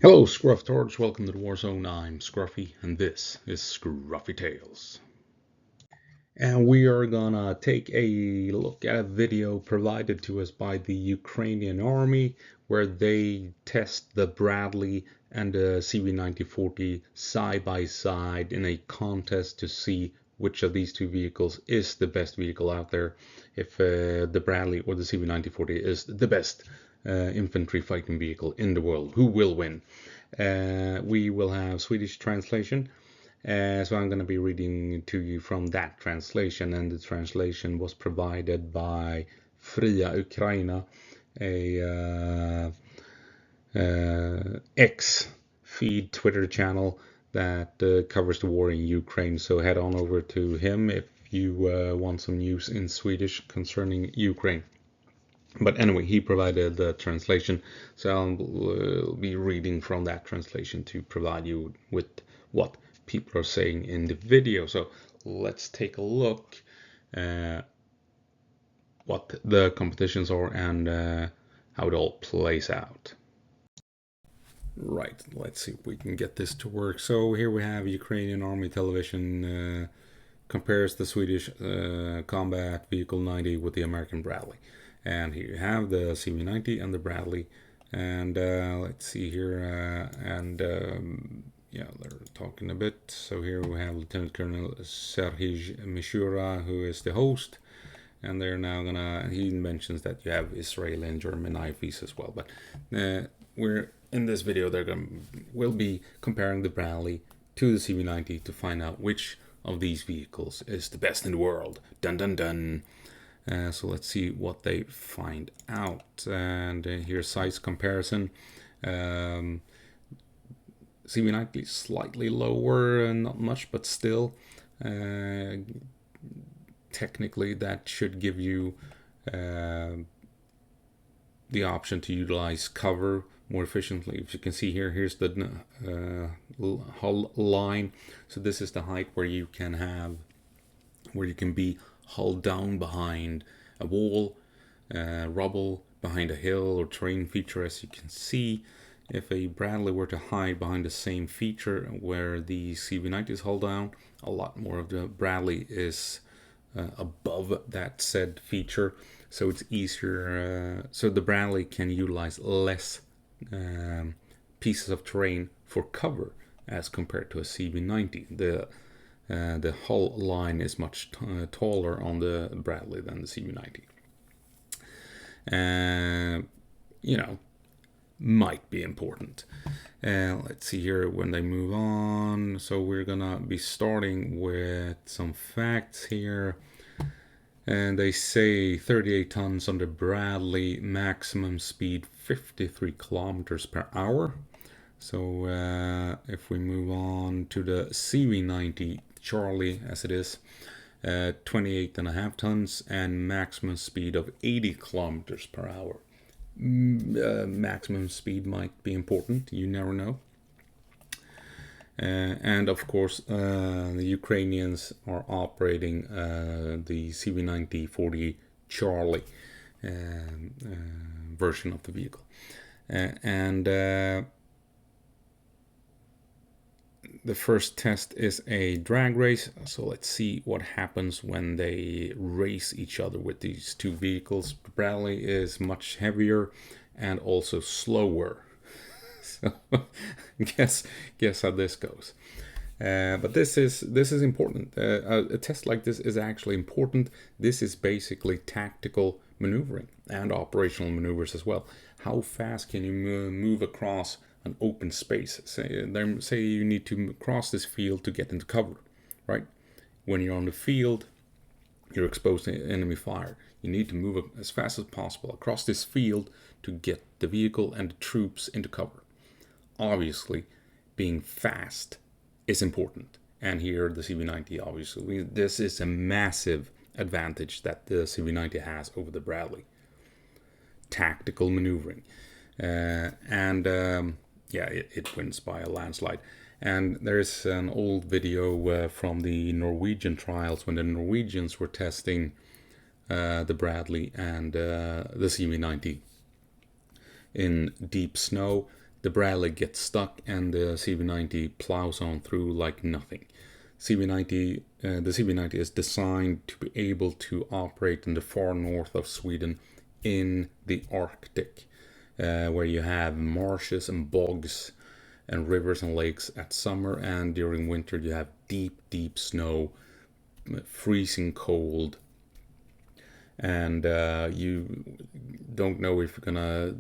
Hello, Scruff-tards. Welcome to the War Zone. I'm Scruffy, and this is Scruffy Tales. And we are gonna take a look at a video provided to us by the Ukrainian Army, where they test the Bradley and the CV90 side by side in a contest to see which of these two vehicles is the best vehicle out there. If the Bradley or the CV90 is the best infantry fighting vehicle in the world, who will win? We will have Swedish translation, so I'm going to be reading to you from that translation, and the translation was provided by Fria Ukraina, a X-feed Twitter channel that covers the war in Ukraine. So head on over to him if you want some news in Swedish concerning Ukraine. But anyway, he provided the translation, so I'll be reading from that translation to provide you with what people are saying in the video. So let's take a look at what the competitions are and how it all plays out. Right, let's see if we can get this to work. So here we have Ukrainian Army television compares the Swedish combat vehicle 90 with the American Bradley. And here you have the CV90 and the Bradley. And let's see here. Yeah, they're talking a bit. So here we have Lieutenant Colonel Serhij Mishura, who is the host. And they're now gonna, he mentions that you have Israeli and German IFVs as well. But we're in this video, we'll be comparing the Bradley to the CV90 to find out which of these vehicles is the best in the world. Dun dun dun. So let's see what they find out. And here's size comparison. CV90 slightly lower, not much, but still. Technically, that should give you the option to utilize cover more efficiently. If you can see here, here's the hull line. So this is the height where you can be hull down behind a wall, rubble, behind a hill or terrain feature. As you can see, if a Bradley were to hide behind the same feature where the CV90 is hull down, a lot more of the Bradley is above that said feature, so it's easier. So the Bradley can utilize less pieces of terrain for cover as compared to a CV90. The hull line is much taller on the Bradley than the CV90. Might be important. Let's see here when they move on. So we're gonna be starting with some facts here. And they say 38 tons on the Bradley, maximum speed 53 kilometers per hour. So if we move on to the CV90 Charlie, as it is, 28.5 tons and maximum speed of 80 kilometers per hour. Maximum speed might be important, you never know. And of course, the Ukrainians are operating the CV90 Charlie version of the vehicle. The first test is a drag race, so let's see what happens when they race each other with these two vehicles. Bradley is much heavier and also slower. So guess how this goes. But this is important. A test like this is actually important. This is basically tactical maneuvering and operational maneuvers as well. How fast can you move across an open space? Say you need to cross this field to get into cover, right? When you're on the field, you're exposed to enemy fire. You need to move as fast as possible across this field to get the vehicle and the troops into cover. Obviously, being fast is important. And here the CV90, obviously, this is a massive advantage that the CV90 has over the Bradley. Tactical maneuvering. It wins by a landslide. And there's an old video from the Norwegian trials when the Norwegians were testing the Bradley and the CV90 in deep snow. the Bradley gets stuck and the CV90 plows on through like nothing. The CV90 is designed to be able to operate in the far north of Sweden in the Arctic, where you have marshes and bogs and rivers and lakes at summer, and during winter you have deep, deep snow, freezing cold, and you don't know if you're gonna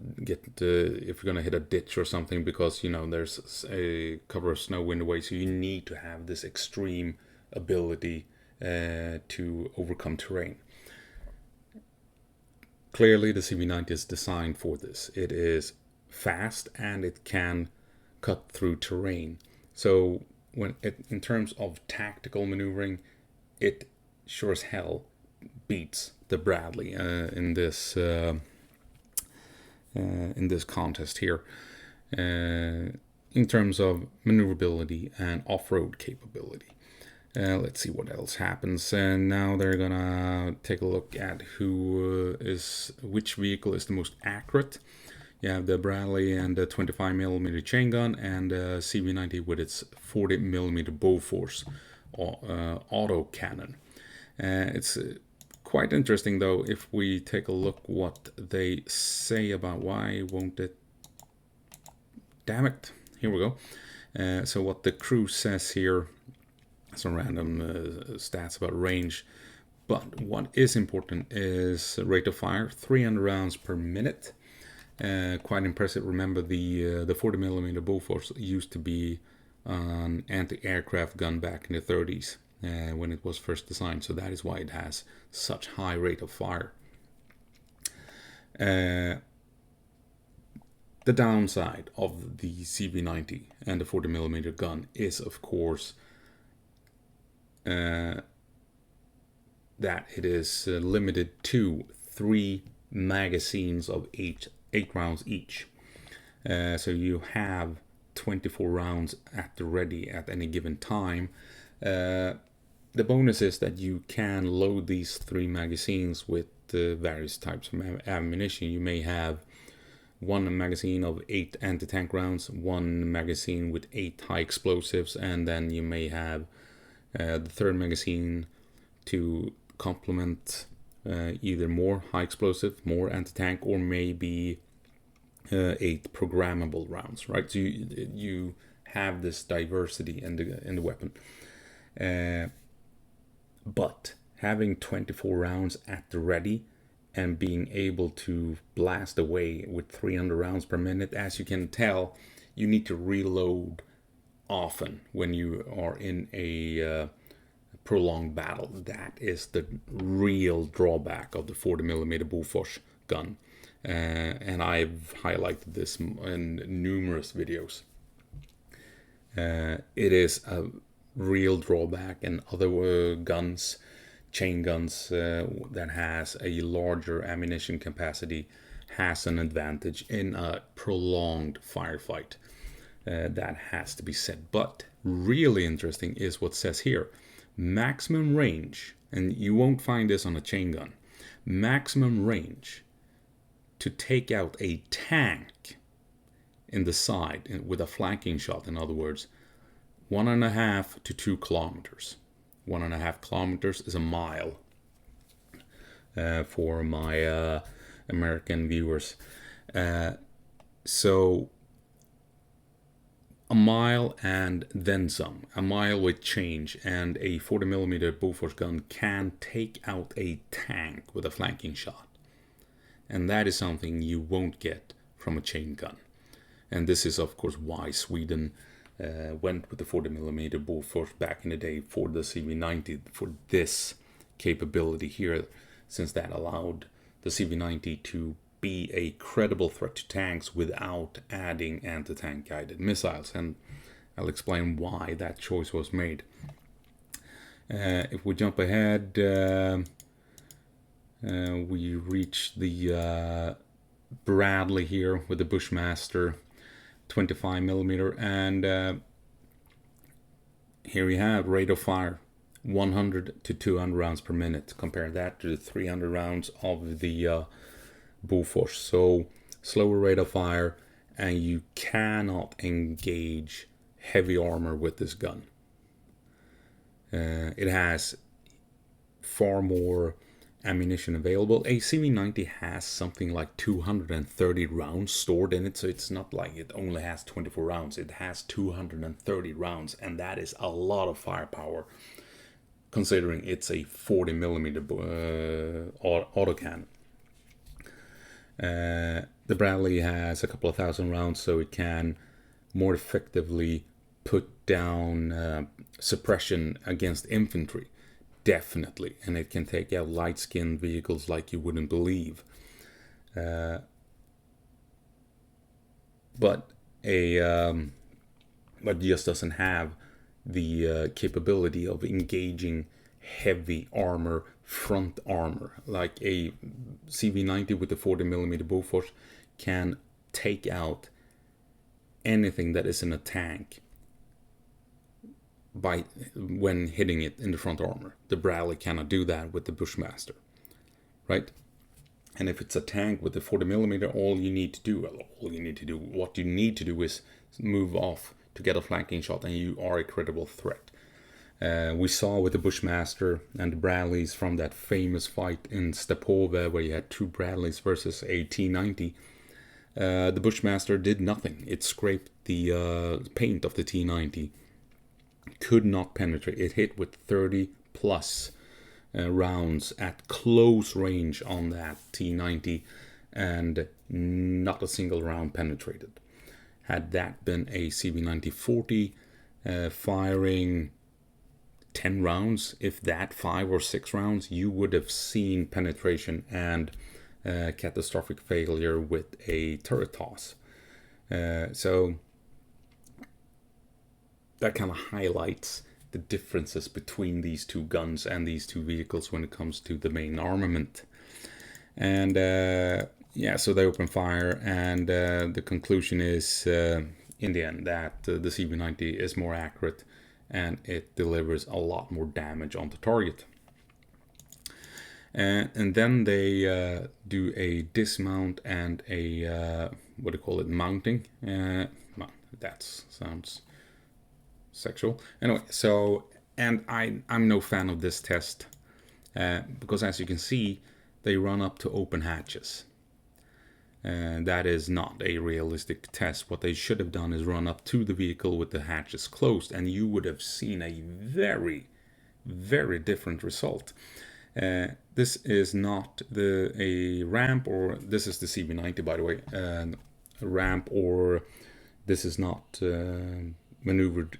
hit a ditch or something, because there's a cover of snow in the way. So you need to have this extreme ability to overcome terrain. Clearly, the CV90 is designed for this. It is fast and it can cut through terrain. So in terms of tactical maneuvering, it sure as hell beats the Bradley in this contest here, in terms of maneuverability and off-road capability. Let's see what else happens. And now they're gonna take a look at which vehicle is the most accurate. You have the Bradley and the 25mm chain gun, and CV90 with its 40mm Bofors auto cannon. It's quite interesting though if we take a look what they say about why won't it. Damn it, here we go. So what the crew says here, some random stats about range, but what is important is rate of fire, 300 rounds per minute. Quite impressive. Remember the 40mm Bofors used to be an anti-aircraft gun back in the 30s when it was first designed, so that is why it has such high rate of fire. The downside of the CV90 and the 40mm gun is, of course, that it is limited to 3 magazines of 8 rounds each. So you have 24 rounds at the ready at any given time. The bonus is that you can load these 3 magazines with various types of ammunition. You may have 1 magazine of 8 anti-tank rounds, 1 magazine with 8 high explosives, and then you may have the 3rd magazine to complement either more high explosive, more anti-tank, or maybe 8 programmable rounds, right? So you have this diversity in the weapon. But having 24 rounds at the ready and being able to blast away with 300 rounds per minute, as you can tell, you need to reload often when you are in a prolonged battle. That is the real drawback of the 40mm Bofors gun. And I've highlighted this in numerous videos. It is a real drawback, and other guns, chain guns that has a larger ammunition capacity has an advantage in a prolonged firefight. That has to be said. But really interesting is what says here. Maximum range, and you won't find this on a chain gun. Maximum range to take out a tank in the side with a flanking shot, in other words, 1.5 to 2 kilometers. 1.5 kilometers is a mile for my American viewers. So a mile and then some. A mile with change, and a 40mm Bofors gun can take out a tank with a flanking shot. And that is something you won't get from a chain gun. And this is, of course, why Sweden went with the 40mm Bofors back in the day for the CV90, for this capability here, since that allowed the CV90 to be a credible threat to tanks without adding anti-tank guided missiles. And I'll explain why that choice was made. If we jump ahead, we reach the Bradley here with the Bushmaster 25mm, and here we have rate of fire 100 to 200 rounds per minute. Compare that to the 300 rounds of the Bofors. So slower rate of fire and you cannot engage heavy armor with this gun. It has far more ammunition available. A CV90 has something like 230 rounds stored in it, so it's not like it only has 24 rounds. It has 230 rounds, and that is a lot of firepower, considering it's a 40 millimeter autocannon. The Bradley has a couple of thousand rounds, so it can more effectively put down suppression against infantry. Definitely, and it can take out light-skinned vehicles like you wouldn't believe. But just doesn't have the capability of engaging heavy armor, front armor, like a CV90 with the 40 millimeter Bofors can take out anything that is in a tank when hitting it in the front armor. The Bradley cannot do that with the Bushmaster, right? And if it's a tank with the 40 millimeter, what you need to do is move off to get a flanking shot, and you are a credible threat. We saw with the Bushmaster and the Bradleys from that famous fight in Stepova, where you had two Bradleys versus a T90. The Bushmaster did nothing. It scraped the paint of the T90. Could not penetrate. It hit with 30 plus rounds at close range on that T90, and not a single round penetrated. Had that been a CV90-40 firing 10 rounds, if that 5 or 6 rounds, you would have seen penetration and catastrophic failure with a turret toss. So that kind of highlights the differences between these two guns and these two vehicles when it comes to the main armament. And so they open fire, and the conclusion is in the end that the CV90 is more accurate and it delivers a lot more damage on the target. And then they do a dismount and a mounting. That sounds sexual. Anyway, so, and I'm no fan of this test because, as you can see, they run up to open hatches. That is not a realistic test. What they should have done is run up to the vehicle with the hatches closed, and you would have seen a very, very different result. This is not a ramp, or this is the CV90, by the way, a ramp, or this is not maneuvered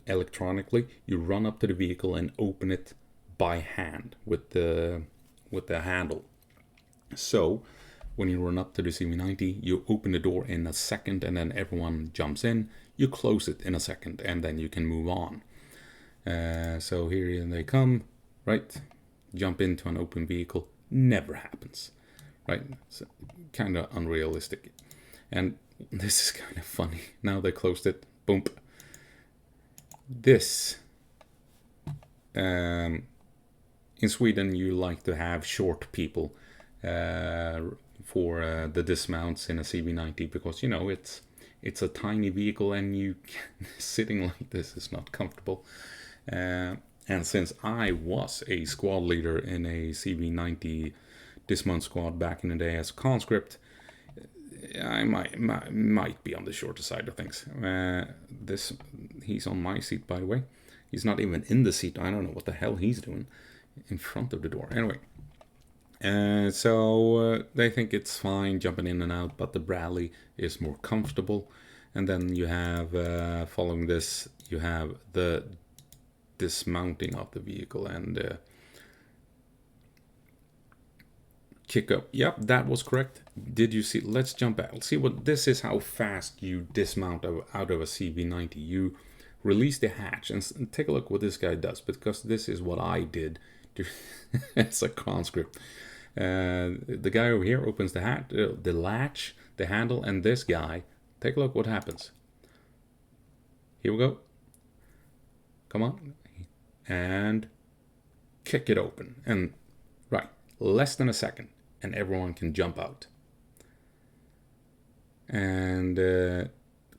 electronically. You run up to the vehicle and open it by hand with the handle. So when you run up to the CV90, you open the door in a second, and then everyone jumps in. You close it in a second, and then you can move on. So here they come, right? Jump into an open vehicle. Never happens, right? It's kind of unrealistic. And this is kind of funny. Now they closed it. Boom. This, in Sweden, you like to have short people for the dismounts in a CV90, because it's a tiny vehicle, and sitting like this is not comfortable. And since I was a squad leader in a CV90 dismount squad back in the day as a conscript, I might be on the shorter side of things. He's on my seat, by the way. He's not even in the seat. I don't know what the hell he's doing in front of the door. Anyway, so they think it's fine jumping in and out, but the Bradley is more comfortable. And then you have, following this, you have the dismounting of the vehicle and kick up. Yep, that was correct. Did you see? Let's jump out. See what this is. How fast you dismount out of a CV90. You release the hatch and take a look what this guy does, because this is what I did as a conscript. The guy over here opens the hatch, the latch, the handle, and this guy. Take a look what happens. Here we go. Come on, and kick it open, and right, less than a second, and everyone can jump out. and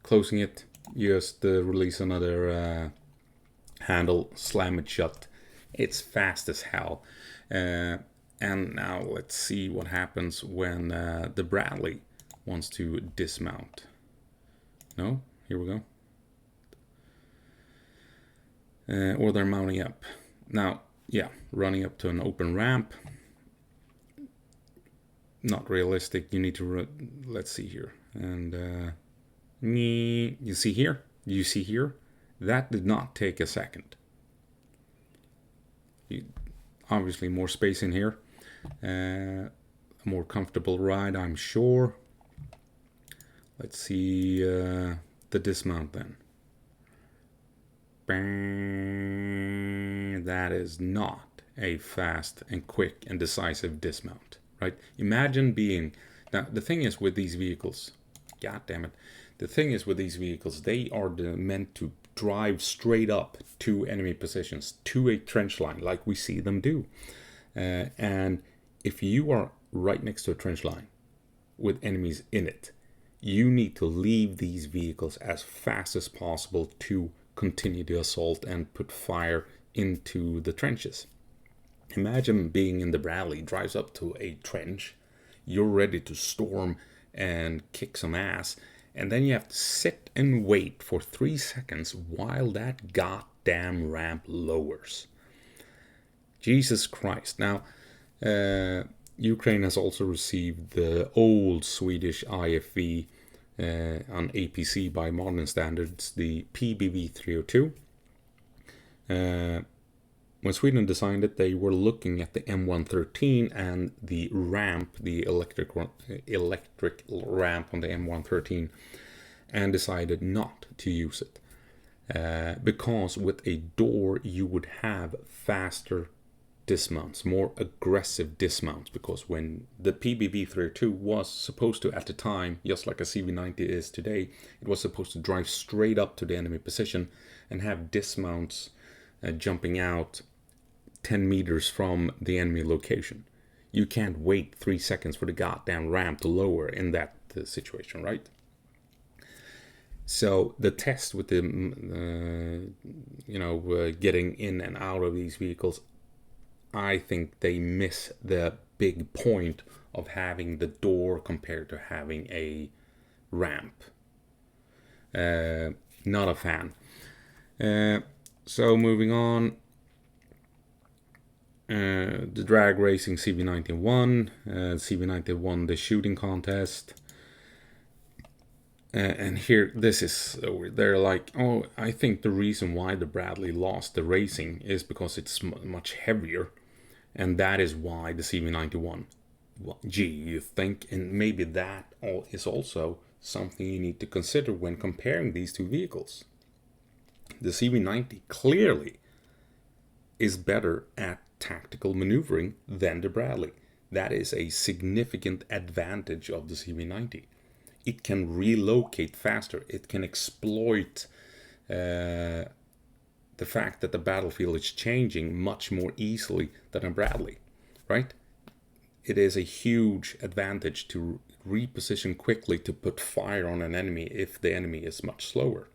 closing it, just release another handle, slam it shut. It's fast as hell. And now let's see what happens when the Bradley wants to dismount. No, here we go. Or they're mounting up. Now, yeah, running up to an open ramp. Not realistic. You need to, let's see here. And you see here? You see here? That did not take a second. Obviously more space in here. A more comfortable ride, I'm sure. Let's see the dismount then. Bang. That is not a fast and quick and decisive dismount, right? Imagine being... Now, the thing is with these vehicles, god damn it, the thing is with these vehicles, they are meant to drive straight up to enemy positions, to a trench line, like we see them do. And if you are right next to a trench line with enemies in it, you need to leave these vehicles as fast as possible to continue the assault and put fire into the trenches. Imagine being in the Bradley, drives up to a trench, you're ready to storm and kick some ass, and then you have to sit and wait for 3 seconds while that goddamn ramp lowers. Jesus Christ. Now, Ukraine has also received the old Swedish IFV on APC by modern standards, the PBV302. When Sweden designed it, they were looking at the M113 and the ramp, the electric ramp on the M113, and decided not to use it. Because with a door you would have faster dismounts, more aggressive dismounts, because when the PBV302 was supposed to, at the time, just like a CV90 is today, it was supposed to drive straight up to the enemy position and have dismounts jumping out 10 meters from the enemy location. You can't wait 3 seconds for the goddamn ramp to lower in that situation, right? So the test with the getting in and out of these vehicles, I think they miss the big point of having the door compared to having a ramp. Not a fan. So moving on, the drag racing CV90 won. CV90 won the shooting contest. And here, this is, they're like, oh, I think the reason why the Bradley lost the racing is because it's much heavier. And that is why the CV90 won. Well, gee, you think? And maybe that is also something you need to consider when comparing these two vehicles. The CV90 clearly is better at tactical maneuvering than the Bradley. That is a significant advantage of the CV90. It can relocate faster. It can exploit the fact that the battlefield is changing much more easily than a Bradley, right? It is a huge advantage to reposition quickly to put fire on an enemy if the enemy is much slower.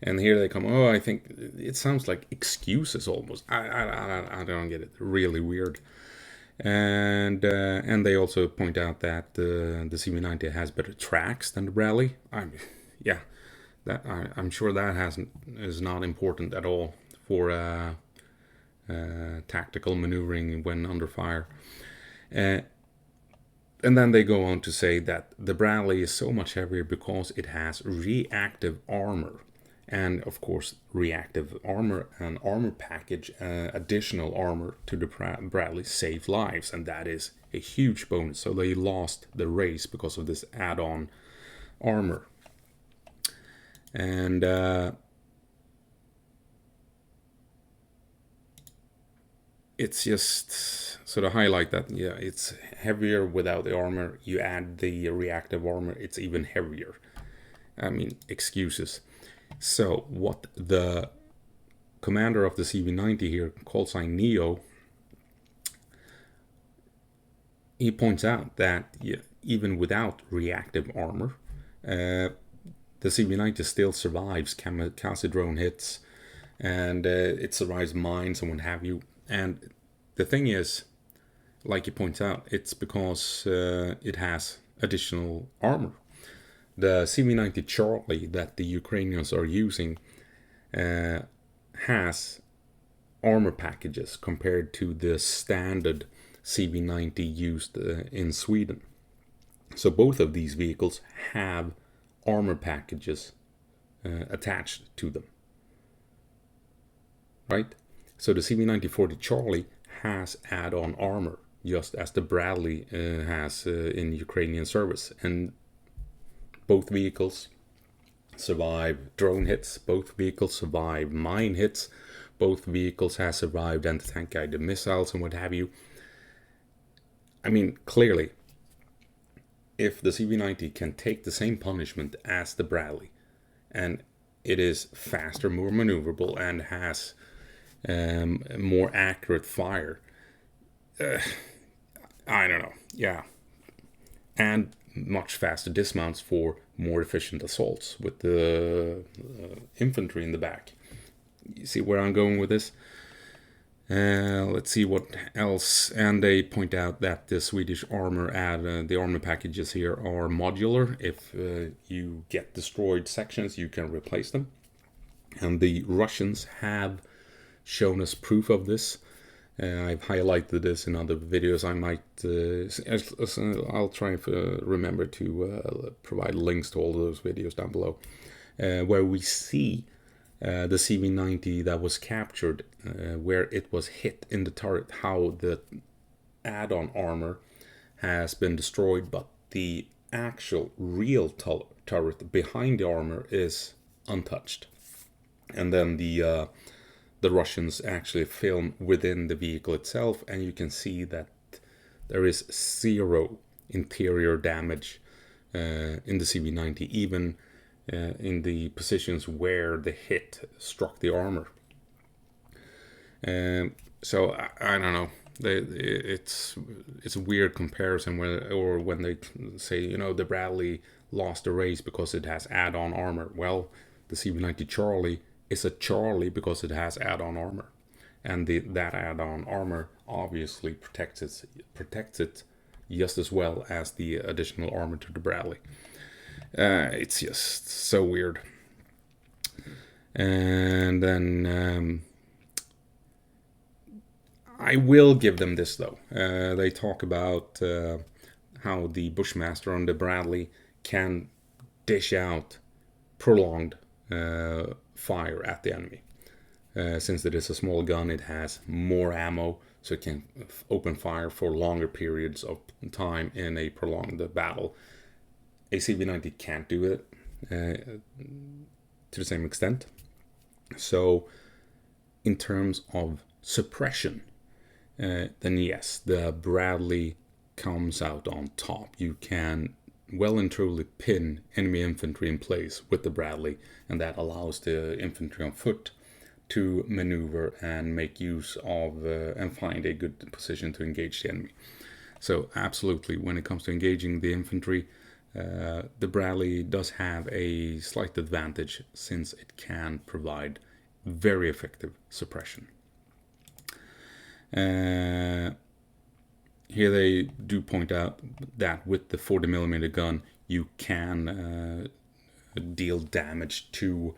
And here they come, oh, I think it sounds like excuses almost. I don't get it. Really weird. And they also point out that the CV90 has better tracks than the Bradley. Yeah, that I'm sure that is not important at all for tactical maneuvering when under fire. And then they go on to say that the Bradley is so much heavier because it has reactive armor. And of course, reactive armor and armor package, additional armor to the Bradley save lives, and that is a huge bonus. So they lost the race because of this add-on armor. And it's just sort of highlight that, yeah, it's heavier without the armor. You add the reactive armor, it's even heavier. I mean, excuses. So what the commander of the CV90 here, called sign Neo, he points out that even without reactive armor, the CV90 still survives kamikaze drone hits, and it survives mines and what have you. And the thing is, like he points out, it's because it has additional armor. The CV90 Charlie that the Ukrainians are using has armor packages compared to the standard CV90 used in Sweden. So both of these vehicles have armor packages attached to them, right? So the CV90-40 Charlie has add-on armor, just as the Bradley has in Ukrainian service. And both vehicles survive drone hits, both vehicles survive mine hits, both vehicles have survived anti-tank guided missiles and what have you. I mean, clearly, if the CV90 can take the same punishment as the Bradley, and it is faster, more maneuverable, and has more accurate fire, I don't know, yeah. And much faster dismounts for more efficient assaults with the infantry in the back. You see where I'm going with this? Let's see what else. And they point out that the Swedish armor the armor packages here are modular. If you get destroyed sections, you can replace them. And the Russians have shown us proof of this. I've highlighted this in other videos. I might, I'll try to remember to provide links to all of those videos down below, where we see the CV90 that was captured, where it was hit in the turret, how the add-on armor has been destroyed, but the actual real turret behind the armor is untouched. And then the Russians actually film within the vehicle itself, and you can see that there is zero interior damage in the CV90, even in the positions where the hit struck the armor. So I don't know. It's a weird comparison when they say, you know, the Bradley lost the race because it has add-on armor. Well, the CV90 Charlie is a Charlie because it has add-on armor, and that add-on armor obviously protects it just as well as the additional armor to the Bradley. It's just so weird. And then I will give them this though. They talk about how the Bushmaster on the Bradley can dish out prolonged fire at the enemy. Since it is a small gun, it has more ammo, so it can open fire for longer periods of time in a prolonged battle. A CV90 can't do it to the same extent. So in terms of suppression, then yes, the Bradley comes out on top. You can well and truly pin enemy infantry in place with the Bradley, and that allows the infantry on foot to maneuver and make use of and find a good position to engage the enemy. So absolutely, when it comes to engaging the infantry, the Bradley does have a slight advantage since it can provide very effective suppression. Here they do point out that with the 40mm gun, you can deal damage to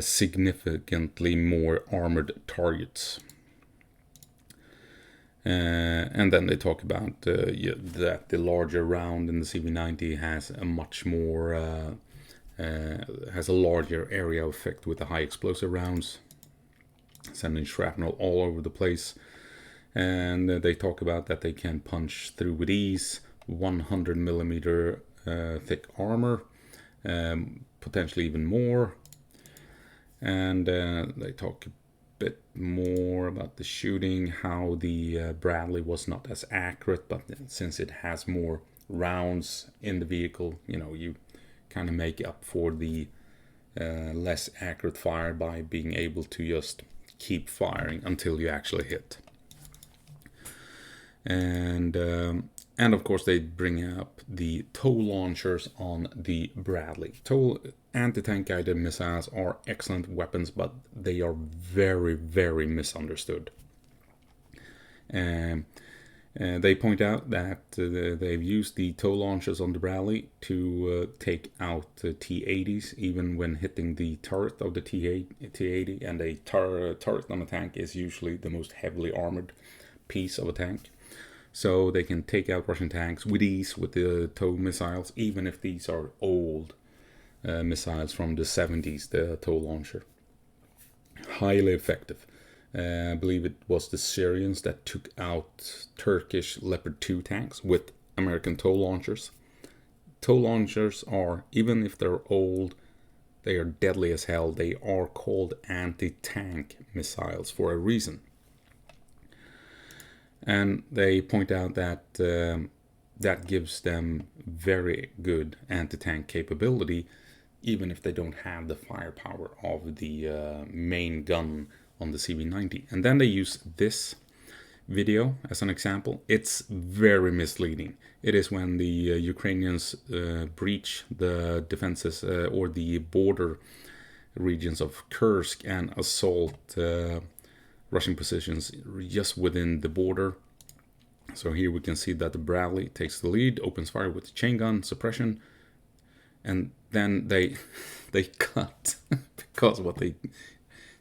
significantly more armored targets. And then they talk about that the larger round in the CV90 has a much more has a larger area effect with the high explosive rounds, sending shrapnel all over the place. And they talk about that they can punch through with ease 100mm thick armor, potentially even more. And they talk a bit more about the shooting, how the Bradley was not as accurate, but since it has more rounds in the vehicle, you know, you kind of make up for the less accurate fire by being able to just keep firing until you actually hit. And And of course, they bring up the TOW launchers on the Bradley. TOW anti-tank guided missiles are excellent weapons, but they are very, very misunderstood. They point out that they've used the TOW launchers on the Bradley to take out T-80s, even when hitting the turret of the T-80. And a turret on a tank is usually the most heavily armored piece of a tank. So they can take out Russian tanks with ease with the TOW missiles, even if these are old missiles from the 70s, the TOW launcher. Highly effective. I believe it was the Syrians that took out Turkish Leopard 2 tanks with American TOW launchers. TOW launchers are, even if they're old, they are deadly as hell. They are called anti-tank missiles for a reason. And they point out that that gives them very good anti-tank capability, even if they don't have the firepower of the main gun on the CV90. And then they use this video as an example. It's very misleading. It is when the Ukrainians breach the defenses or the border regions of Kursk and assault Russian positions just within the border. So here we can see that the Bradley takes the lead, opens fire with the chain gun, suppression, and then they cut because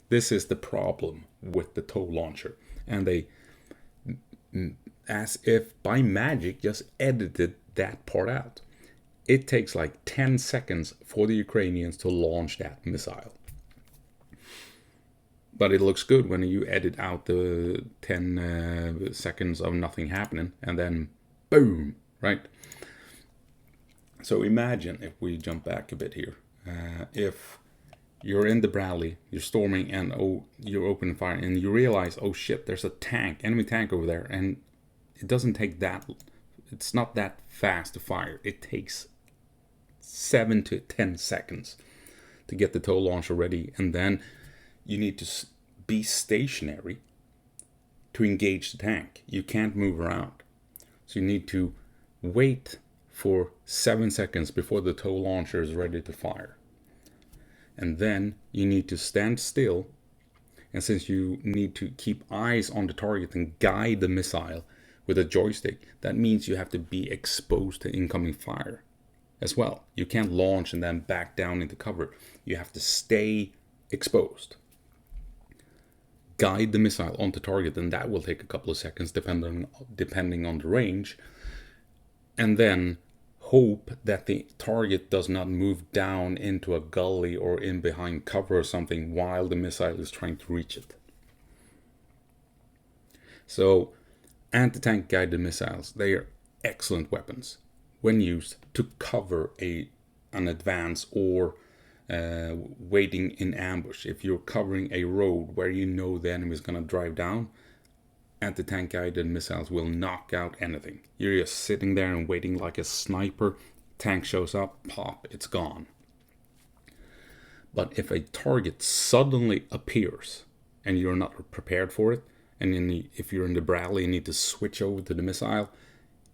this is the problem with the TOW launcher, and they, as if by magic, just edited that part out. It takes like 10 seconds for the Ukrainians to launch that missile. But it looks good when you edit out the 10 seconds of nothing happening, and then boom, right? So imagine, if we jump back a bit here, if you're in the Bradley, you're storming, and you're opening fire, and you realize, oh shit, there's a enemy tank over there, and it doesn't take that, it's not that fast to fire. It takes 7 to 10 seconds to get the TOW launcher ready, and then you need to be stationary to engage the tank. You can't move around. So you need to wait for 7 seconds before the TOW launcher is ready to fire. And then you need to stand still. And since you need to keep eyes on the target and guide the missile with a joystick, that means you have to be exposed to incoming fire as well. You can't launch and then back down into cover. You have to stay exposed. Guide the missile onto target, and that will take a couple of seconds depending on the range. And then hope that the target does not move down into a gully or in behind cover or something while the missile is trying to reach it. So anti-tank guided missiles, they are excellent weapons when used to cover an advance or waiting in ambush. If you're covering a road where you know the enemy is going to drive down, anti-tank guided missiles will knock out anything. You're just sitting there and waiting like a sniper. Tank shows up, pop, it's gone. But if a target suddenly appears and you're not prepared for it, and if you're in the Bradley and need to switch over to the missile,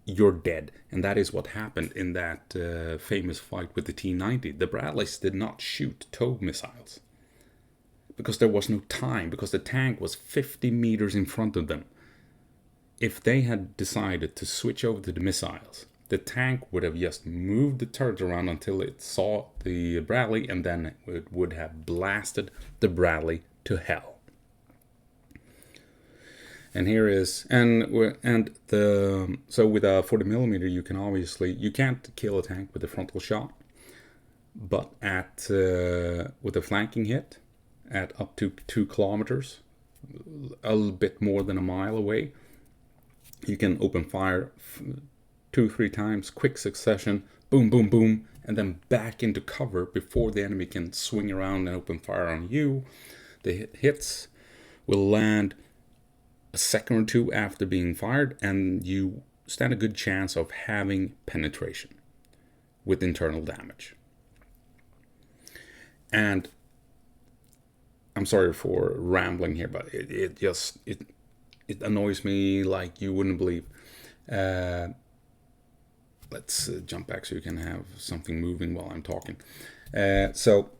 you're dead. And that is what happened in that famous fight with the T-90. The Bradleys did not shoot TOW missiles because there was no time, because the tank was 50 meters in front of them. If they had decided to switch over to the missiles, the tank would have just moved the turret around until it saw the Bradley, and then it would have blasted the Bradley to hell. And here is, so with a 40mm, you can't kill a tank with a frontal shot, but with a flanking hit at up to 2 kilometers, a little bit more than a mile away, you can open fire 2-3 times, quick succession, boom, boom, boom, and then back into cover before the enemy can swing around and open fire on you. The hits will land a second or two after being fired, and you stand a good chance of having penetration with internal damage. And I'm sorry for rambling here, but it annoys me like you wouldn't believe. let's jump back so you can have something moving while I'm talking. So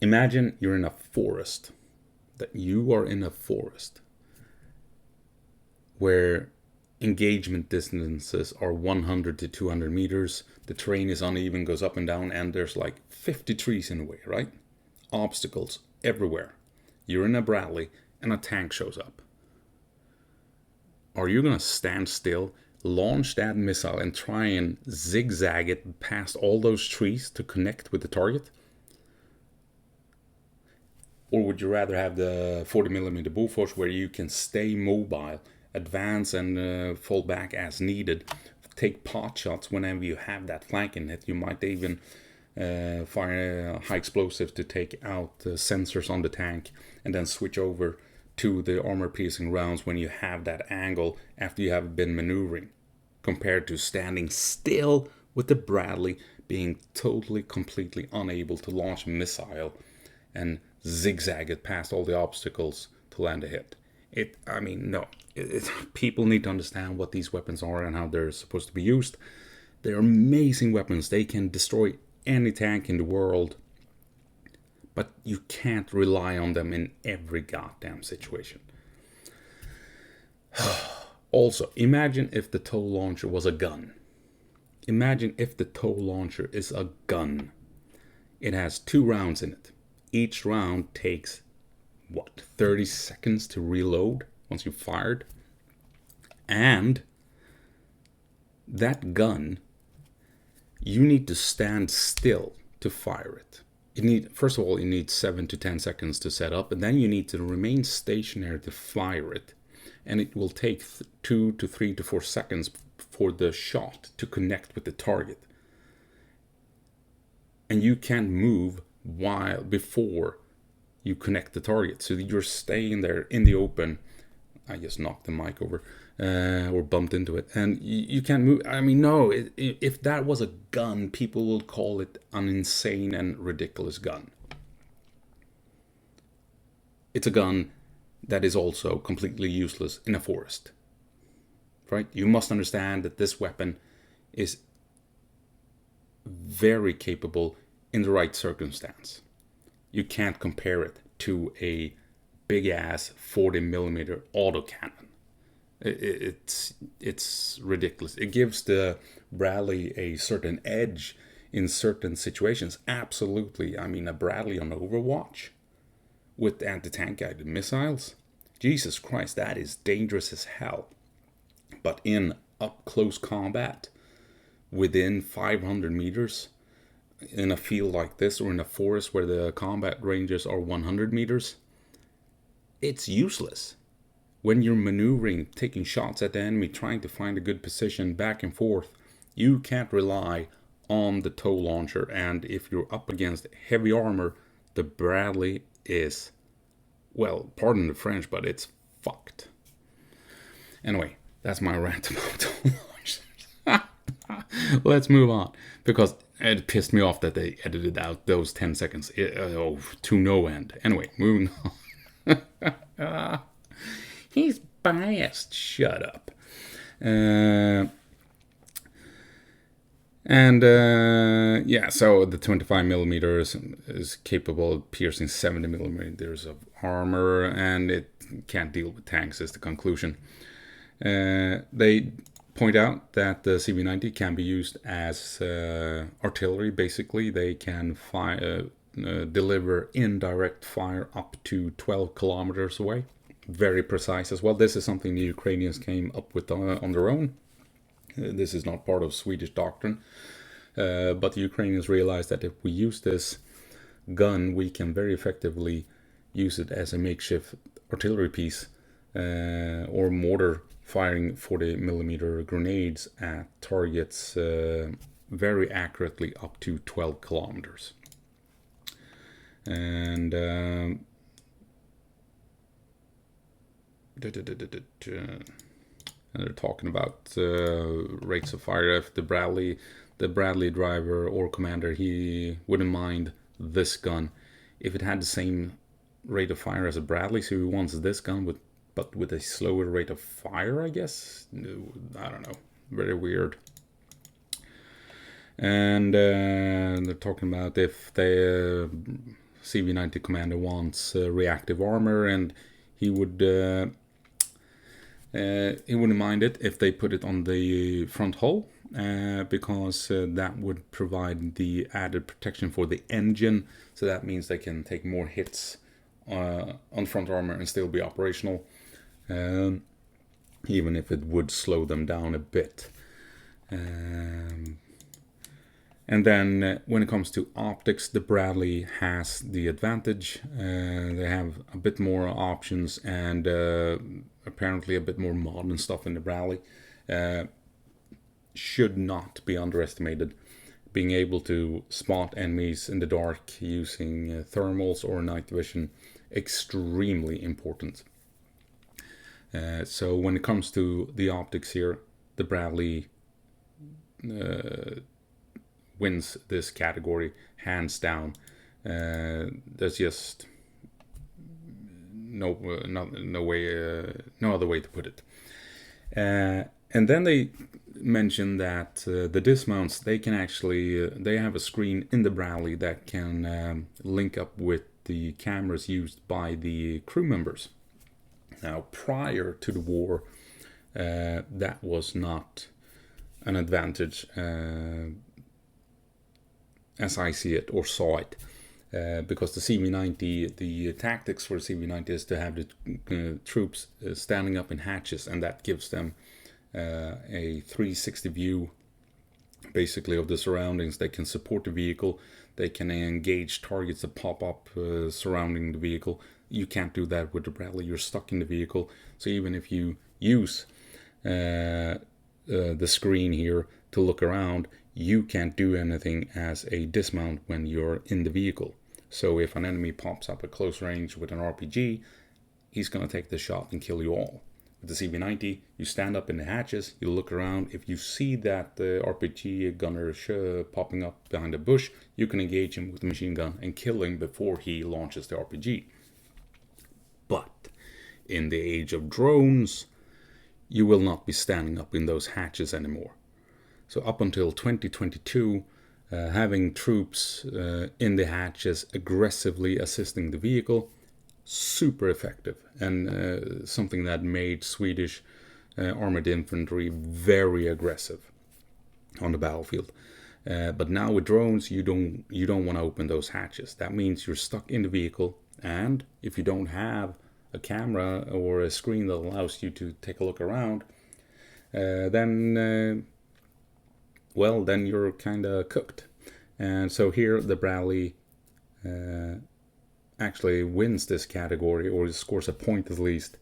imagine you're in a forest, that you are in a forest where engagement distances are 100 to 200 meters. The terrain is uneven, goes up and down, and there's like 50 trees in the way, right? Obstacles everywhere. You're in a Bradley and a tank shows up. Are you going to stand still, launch that missile, and try and zigzag it past all those trees to connect with the target? Or would you rather have the 40mm Bofors where you can stay mobile, advance and fall back as needed, take pot shots whenever you have that flanking hit? You might even fire high explosives to take out the sensors on the tank and then switch over to the armor piercing rounds when you have that angle after you have been maneuvering, compared to standing still with the Bradley being totally, completely unable to launch a missile and zigzag it past all the obstacles to land a hit. People need to understand what these weapons are and how they're supposed to be used. They're amazing weapons. They can destroy any tank in the world, but you can't rely on them in every goddamn situation. Also, imagine if the tow launcher was a gun. Imagine if the tow launcher is a gun. It has 2 rounds in it. Each round takes, 30 seconds to reload once you've fired? And that gun, you need to stand still to fire it. First of all, you need 7 to 10 seconds to set up, and then you need to remain stationary to fire it. And it will take 2 to 3 to 4 seconds for the shot to connect with the target. And you can't move before you connect the target. So you're staying there in the open. I just knocked the mic over or bumped into it, and you can't move. If that was a gun, people will call it an insane and ridiculous gun. It's a gun that is also completely useless in a forest, right? You must understand that this weapon is very capable in the right circumstance. You can't compare it to a big ass 40mm autocannon. It's ridiculous. It gives the Bradley a certain edge in certain situations. Absolutely. A Bradley on Overwatch with anti-tank guided missiles. Jesus Christ, that is dangerous as hell. But in up close combat, within 500 meters, in a field like this, or in a forest where the combat ranges are 100 meters, it's useless. When you're maneuvering, taking shots at the enemy, trying to find a good position back and forth, you can't rely on the tow launcher. And if you're up against heavy armor, the Bradley is, well, pardon the French, but it's fucked. Anyway, that's my rant about tow launchers. Let's move on, because it pissed me off that they edited out those 10 seconds to no end. Anyway, moving on. He's biased. Shut up. So the 25mm is capable of piercing 70mm of armor, and it can't deal with tanks, is the conclusion. They point out that the CV90 can be used as artillery. Basically, they can deliver indirect fire up to 12 kilometers away. Very precise as well. This is something the Ukrainians came up with on their own. This is not part of Swedish doctrine. But the Ukrainians realized that if we use this gun, we can very effectively use it as a makeshift artillery piece or mortar, firing 40mm grenades at targets very accurately up to 12 kilometers. And they're talking about rates of fire. If the Bradley driver or commander, he wouldn't mind this gun if it had the same rate of fire as a Bradley. So he wants this gun but with a slower rate of fire, I guess. I don't know. Very weird. And they're talking about if the CV90 commander wants reactive armor, and he wouldn't mind it if they put it on the front hull, because that would provide the added protection for the engine. So that means they can take more hits on front armor and still be operational, even if it would slow them down a bit. And then when it comes to optics, the Bradley has the advantage. They have a bit more options and apparently a bit more modern stuff in the Bradley. Should not be underestimated. Being able to spot enemies in the dark using thermals or night vision, extremely important. So when it comes to the optics here, the Bradley wins this category hands down. There's just no other way to put it. And then they mentioned that the dismounts, they can actually they have a screen in the Bradley that can link up with the cameras used by the crew members. Now, prior to the war, that was not an advantage as I see it or saw it, because the CV90, the tactics for the CV90 is to have the troops standing up in hatches, and that gives them a 360 view basically of the surroundings. They can support the vehicle, they can engage targets that pop up surrounding the vehicle. You can't do that with the Bradley, you're stuck in the vehicle. So even if you use the screen here to look around, you can't do anything as a dismount when you're in the vehicle. So if an enemy pops up at close range with an RPG, he's going to take the shot and kill you all. With the CV90, you stand up in the hatches, you look around. If you see that the RPG gunner popping up behind a bush, you can engage him with the machine gun and kill him before he launches the RPG. But in the age of drones, you will not be standing up in those hatches anymore. So up until 2022, having troops in the hatches aggressively assisting the vehicle, super effective, and something that made Swedish armored infantry very aggressive on the battlefield. But now with drones, you don't want to open those hatches. That means you're stuck in the vehicle, and if you don't have a camera or a screen that allows you to take a look around, then you're kind of cooked. And so here the Bradley actually wins this category, or scores a point at least,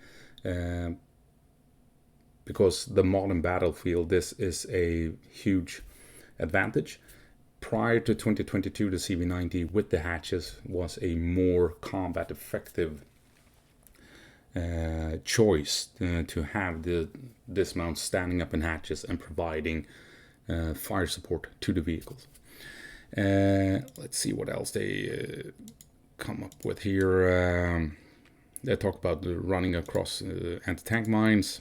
because the modern battlefield, this is a huge advantage. Prior to 2022, the CV90 with the hatches was a more combat effective choice to have the dismount standing up in hatches and providing fire support to the vehicles. Let's see what else they come up with here. They talk about running across anti-tank mines,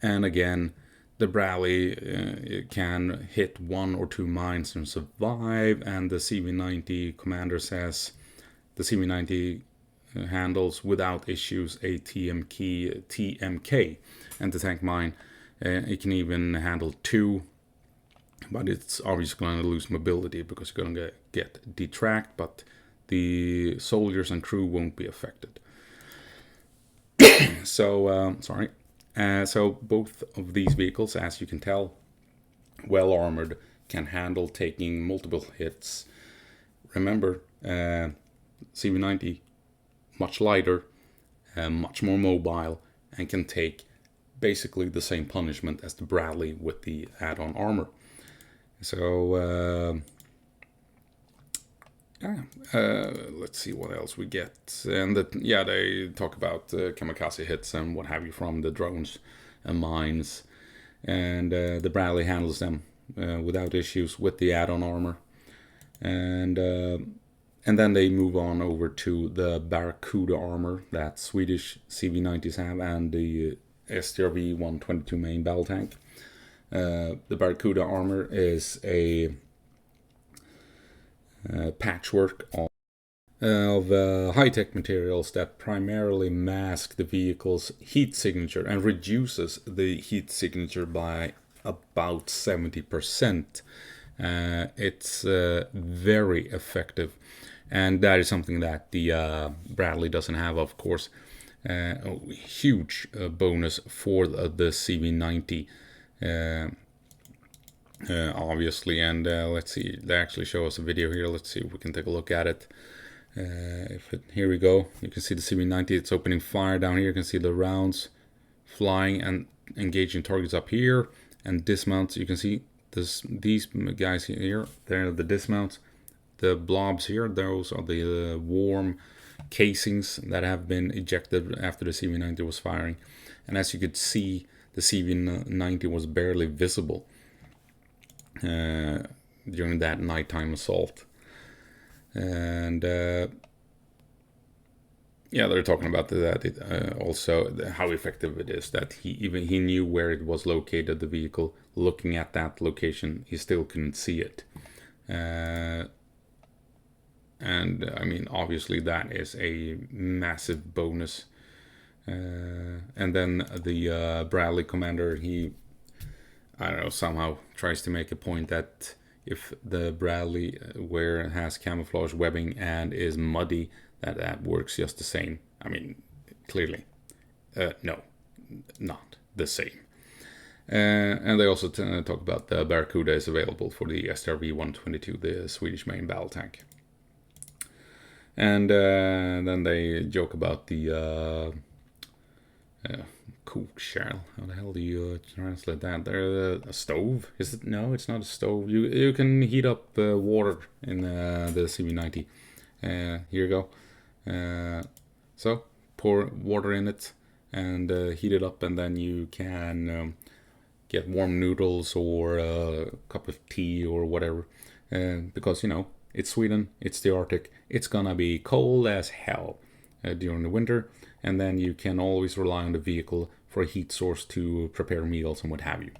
and again, the Bradley can hit 1 or 2 mines and survive, and the CV90 commander says the CV90 handles without issues a TMK anti-tank mine. It can even handle 2, but it's obviously going to lose mobility because you're going to get detracked, but the soldiers and crew won't be affected. So both of these vehicles, as you can tell, well armored, can handle taking multiple hits. Remember, CV90 much lighter, much more mobile, and can take basically the same punishment as the Bradley with the add-on armor. So let's see what else we get. And they talk about kamikaze hits and what have you from the drones and mines, and the Bradley handles them without issues with the add-on armor. And then they move on over to the Barracuda armor that Swedish CV90s have, and the STRV-122 main battle tank. The Barracuda armor is a patchwork of high-tech materials that primarily mask the vehicle's heat signature and reduces the heat signature by about 70%. It's very effective, and that is something that the Bradley doesn't have, of course. A huge bonus for the CV90, obviously. And let's see, they actually show us a video here. Let's see if we can take a look at it. Here we go. You can see the CV90. It's opening fire down here. You can see the rounds flying and engaging targets up here, and dismounts. You can see these guys here. They're the dismounts. The blobs here, those are the warm casings that have been ejected after the CV90 was firing. And as you could see, the CV90 was barely visible during that nighttime assault. And yeah, they're talking about that also how effective it is, that he knew where it was located, the vehicle. Looking at that location, he still couldn't see it. And I mean, obviously that is a massive bonus. And then the Bradley commander, I don't know, somehow tries to make a point that if the Bradley where it has camouflage webbing and is muddy, that works just the same. I mean, clearly, no, not the same. And they also talk about the Barracuda is available for the SRV-122, the Swedish main battle tank. And then they joke about the kokshell. How the hell do you translate that? There, a stove? Is it? No, it's not a stove. You can heat up water in the CV90. Here you go. So pour water in it and heat it up, and then you can get warm noodles or a cup of tea or whatever. Because, you know, it's Sweden, it's the Arctic, it's gonna be cold as hell during the winter, and then you can always rely on the vehicle for a heat source to prepare meals and what have you.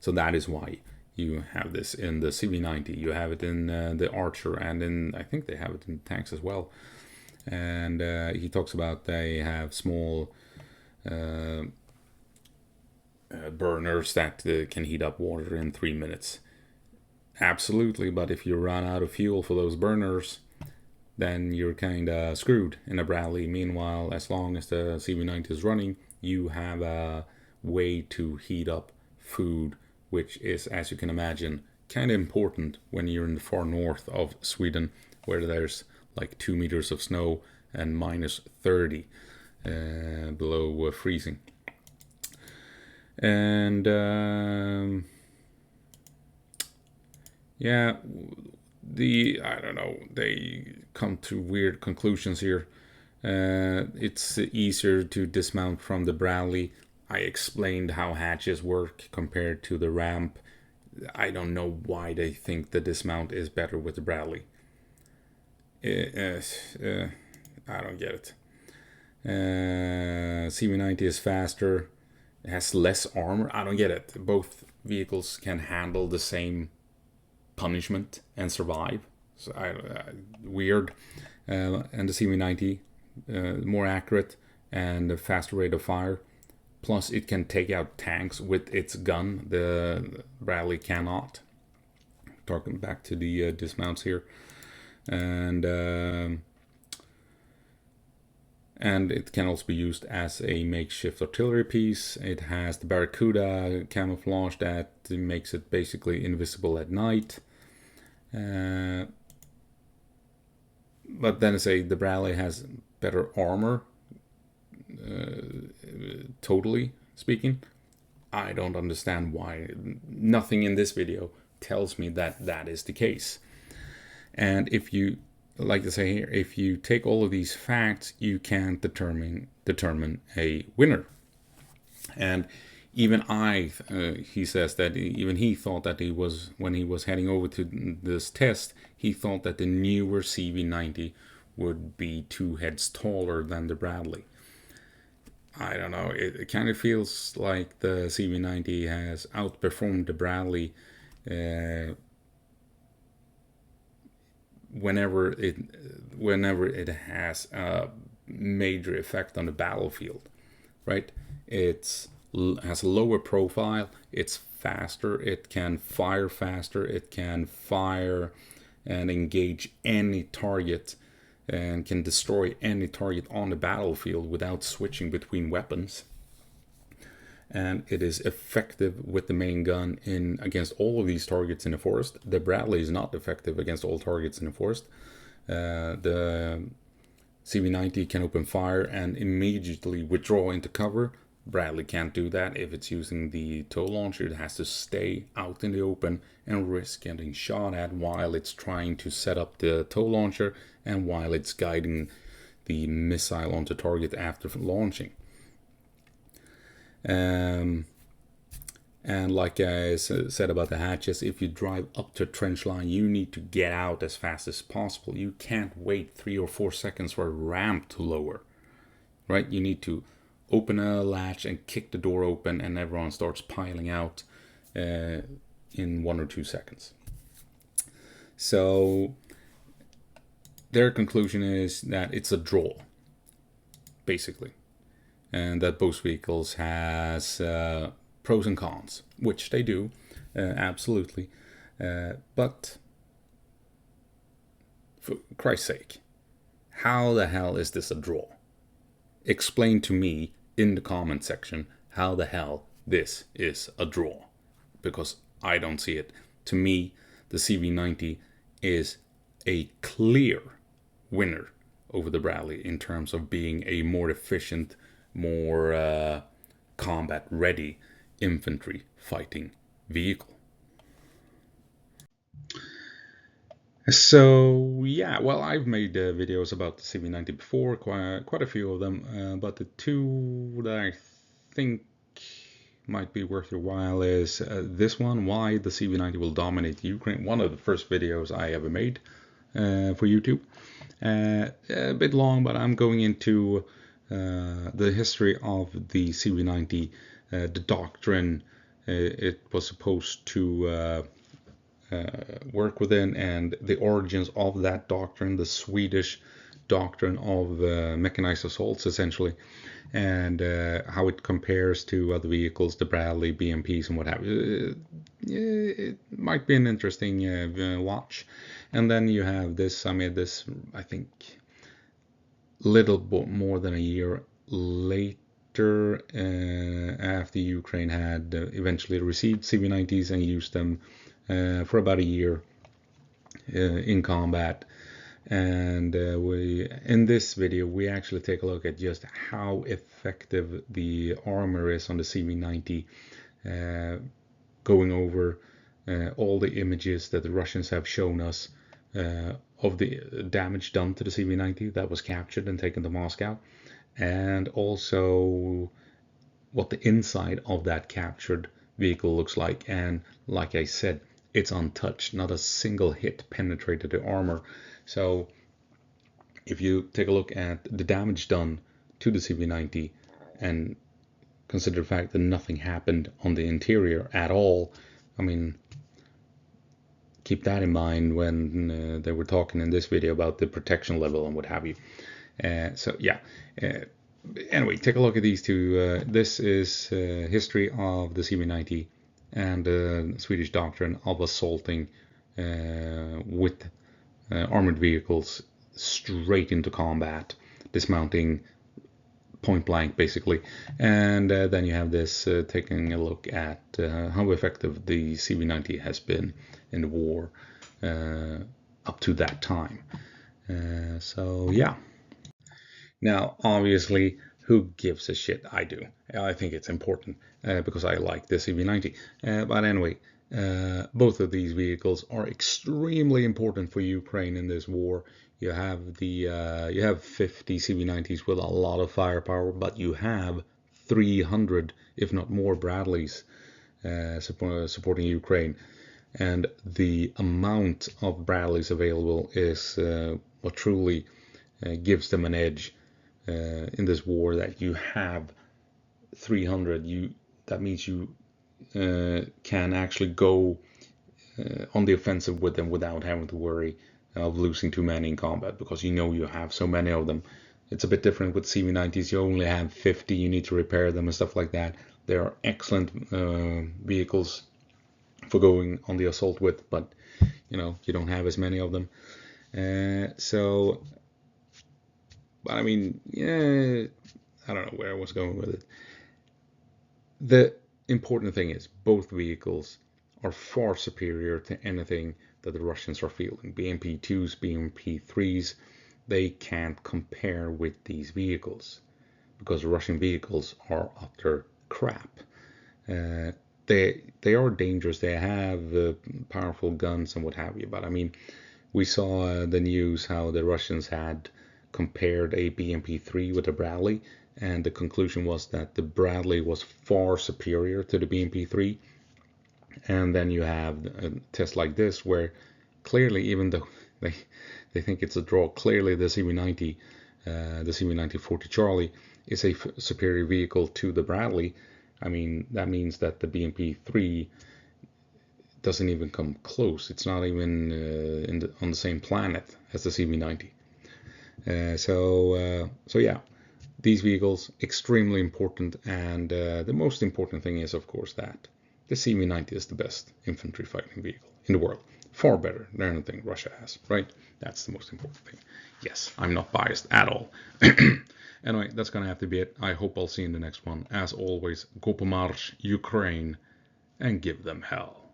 So that is why you have this in the CV90. You have it in the Archer, and I think they have it in tanks as well. And he talks about they have small burners that can heat up water in 3 minutes. Absolutely, but if you run out of fuel for those burners, then you're kind of screwed in a Bradley. Meanwhile, as long as the CV90 is running, you have a way to heat up food, which is, as you can imagine, kind of important when you're in the far north of Sweden, where there's like 2 meters of snow and minus 30 below freezing. And yeah, I don't know, they come to weird conclusions here. It's easier to dismount from the Bradley. I explained how hatches work compared to the ramp. I don't know why they think the dismount is better with the Bradley. I don't get it. CV90 is faster. It has less armor. I don't get it. Both vehicles can handle the same punishment and survive. So weird. And the CV90 more accurate and a faster rate of fire. Plus, it can take out tanks with its gun. The Bradley cannot. Talking back to the dismounts here, and it can also be used as a makeshift artillery piece. It has the Barracuda camouflage that makes it basically invisible at night. But then I say the Bradley has better armor, totally speaking. I don't understand why. Nothing in this video tells me that that is the case. And if you, like to say here, if you take all of these facts, you can determine a winner. And even he says that even he thought that when he was heading over to this test, he thought that the newer CV90 would be 2 heads taller than the Bradley. I don't know. It kind of feels like the CV90 has outperformed the Bradley uh, whenever it whenever it has a major effect on the battlefield, right? It's has a lower profile. It's faster. It can fire faster. It can fire and engage any target and can destroy any target on the battlefield without switching between weapons. And it is effective with the main gun in against all of these targets in the forest. The Bradley is not effective against all targets in the forest. The CV90 can open fire and immediately withdraw into cover. Bradley can't do that. If it's using the tow launcher, it has to stay out in the open and risk getting shot at while it's trying to set up the tow launcher and while it's guiding the missile onto target after launching. And like I said about the hatches, if you drive up to a trench line, you need to get out as fast as possible. You can't wait 3 or 4 seconds for a ramp to lower, right? You need to open a latch and kick the door open, and everyone starts piling out in 1 or 2 seconds. So their conclusion is that it's a draw, basically, and that both vehicles has pros and cons, which they do, absolutely. But for Christ's sake, how the hell is this a draw? Explain to me in the comment section how the hell this is a draw, because I don't see it. To me, the CV90 is a clear winner over the Bradley in terms of being a more efficient, more combat ready infantry fighting vehicle. So yeah, well, I've made videos about the CV90 before, quite a few of them, but the two that I think might be worth your while is this one, why the CV90 will dominate Ukraine. One of the first videos I ever made for YouTube. A bit long, but I'm going into the history of the CV90, the doctrine it was supposed to work within, and the origins of that doctrine, the Swedish doctrine of mechanized assaults, essentially, and how it compares to other vehicles, the Bradley, BMPs, and what have you. It might be an interesting watch. And then you have this, I made this, I think, little more than a year later, after Ukraine had eventually received CV90s and used them for about a year in combat. And we, in this video, we actually take a look at just how effective the armor is on the CV90, going over all the images that the Russians have shown us of the damage done to the CV90 that was captured and taken to Moscow, and also what the inside of that captured vehicle looks like. And like I said, it's untouched. Not a single hit penetrated the armor. So if you take a look at the damage done to the CV90 and consider the fact that nothing happened on the interior at all, I mean, keep that in mind when they were talking in this video about the protection level and what have you. So yeah, anyway, take a look at these two. This is history of the CV90 and the Swedish doctrine of assaulting with armored vehicles straight into combat, dismounting point blank basically. And then you have this taking a look at how effective the CV90 has been in the war up to that time. So yeah. Now, obviously, who gives a shit? I do. I think it's important because I like the CV90. But anyway, both of these vehicles are extremely important for Ukraine in this war. You have the you have 50 CV90s with a lot of firepower, but you have 300, if not more, Bradleys supporting Ukraine. And the amount of Bradleys available is what truly gives them an edge in this war, that you have 300, that means you can actually go on the offensive with them without having to worry of losing too many in combat, because you have so many of them. It's a bit different with CV90s. You only have 50, you need to repair them and stuff like that. They are excellent vehicles for going on the assault with, but you don't have as many of them. But I mean, yeah, I don't know where I was going with it. The important thing is both vehicles are far superior to anything that the Russians are fielding. BMP-2s, BMP-3s, they can't compare with these vehicles because Russian vehicles are utter crap. They are dangerous. They have powerful guns and what have you. But I mean, we saw the news how the Russians had compared a BMP-3 with a Bradley, and the conclusion was that the Bradley was far superior to the BMP-3. And then you have a test like this where clearly, even though they think it's a draw, clearly the CV90, the CV90 40 Charlie is a superior vehicle to the Bradley. I mean, that means that the BMP-3 doesn't even come close. It's not even on the same planet as the CV90. So yeah, these vehicles extremely important, and the most important thing is, of course, that the CV90 is the best infantry fighting vehicle in the world. Far better than anything Russia has, right? That's the most important thing. Yes, I'm not biased at all. Anyway, that's gonna have to be it. I hope I'll see you in the next one. As always, go po march, Ukraine, and give them hell.